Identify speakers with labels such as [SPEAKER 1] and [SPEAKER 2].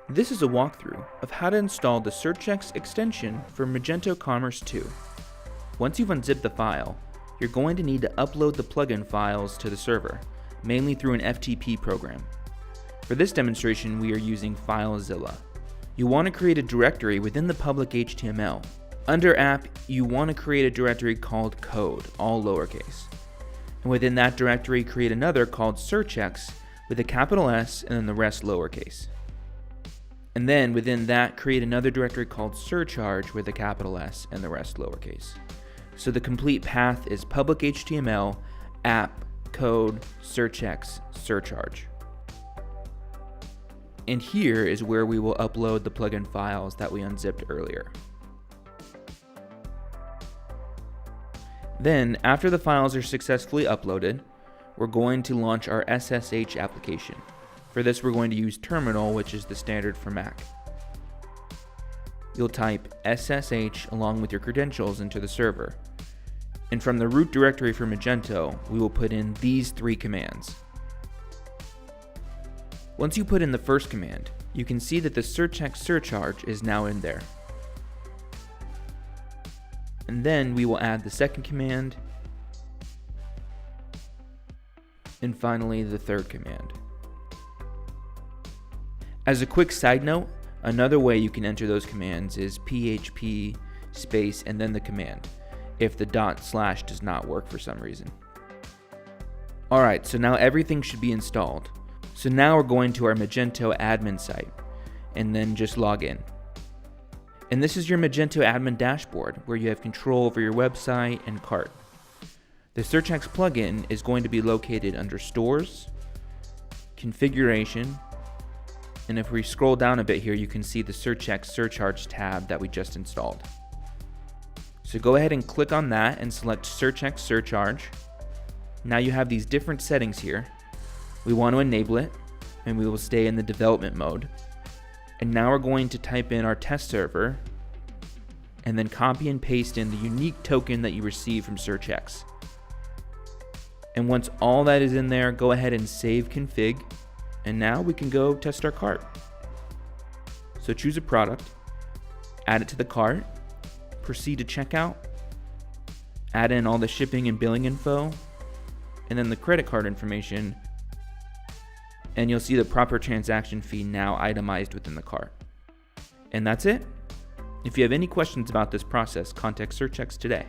[SPEAKER 1] This is a walkthrough of how to install the SurchX extension for Magento Commerce 2. Once you've unzipped the file, you're going to need to upload the plugin files to the server, mainly through an FTP program. For this demonstration, we are using FileZilla. You want to create a directory within the public HTML. Under app, you want to create a directory called code, all lowercase. And within that directory, create another called SurchX with a capital S and then the rest lowercase. And then within that, create another directory called Surcharge with a capital S and the rest lowercase. So the complete path is public HTML, app, code, SurchX, Surcharge. And here is where we will upload the plugin files that we unzipped earlier. Then, after the files are successfully uploaded, we're going to launch our SSH application. For this, we're going to use Terminal, which is the standard for Mac. You'll type SSH along with your credentials into the server. And from the root directory for Magento, we will put in these 3 commands. Once you put in the first command, you can see that the SurchX Surcharge is now in there. And then we will add the second command, and finally the third command. As a quick side note, another way you can enter those commands is PHP space and then the command, if the // does not work for some reason. Alright, so now everything should be installed. So now we're going to our Magento admin site, and then just log in. And this is your Magento admin dashboard, where you have control over your website and cart. The SurchX plugin is going to be located under Stores, Configuration, and if we scroll down a bit here, you can see the SurchX Surcharge tab that we just installed. So go ahead and click on that and select SurchX Surcharge. Now you have these different settings here. We want to enable it, and we will stay in the development mode. And now we're going to type in our test server, and then copy and paste in the unique token that you receive from SurchX. And once all that is in there, go ahead and save config, and now we can go test our cart. So choose a product, add it to the cart, proceed to checkout, add in all the shipping and billing info, and then the credit card information, and you'll see the proper transaction fee now itemized within the cart. And that's it. If you have any questions about this process, contact SurchX today.